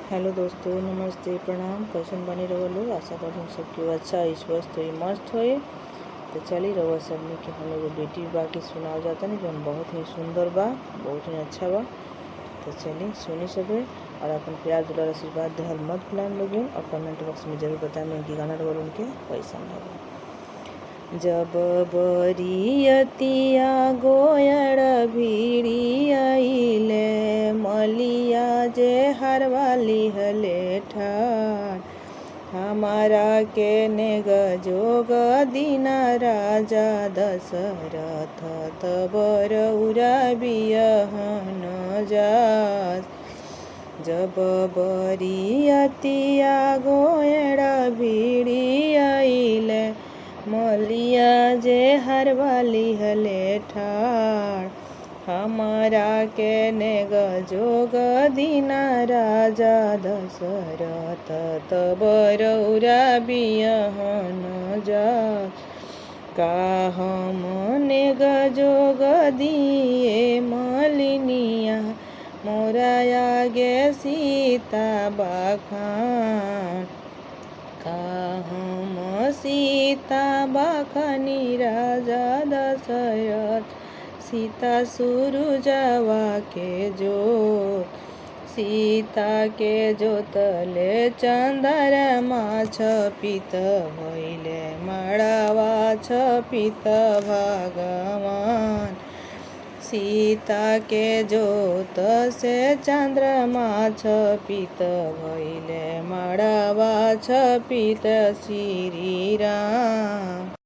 Hello दोस्तों, नमस्ते, प्रणाम। कैसन बने रहो लोग। आशा करूँ सबके अच्छा ही स्वस्थ हो मस्त होए। तो चली रहो सबने के हम एगो बेटी बाकी सुनाओ जाता नहीं जो बहुत ही सुंदर बा, बहुत ही अच्छा बा। तो चलिए सुनी सबे और अपन प्यार दुलार आशीर्वाद देहल मत भुलाएं लोग, और कमेंट बॉक्स में जरूर बताएं उनकी गाना रोल उनके कैसा लगा। जब बरियतिया गोयर भिड़ियाइले मलिया जे हरवाली हले ठार, हमारा के नेग जोग दीना राजा दशरथ तबर उरा बियहन जास। जब बरियतिया गोयर भिड़ियाइले मलिया जे हरवाली हले ठार, हमारा के नेग जोग दीना राजा दशरथ तबर उरा बियहन जास। का हम नेग जोग दिए मलिनिया मोरा आगे सीता बखान, का हम सीता बखनी राजा दशरथ सीता सूरुजवा के जो, सीता के जोतले चंद्रमा छपित भइले मड़वा छपित भगवान। सीता के जोत से चंद्रमा छपित भइले मड़वा छपित श्री राम।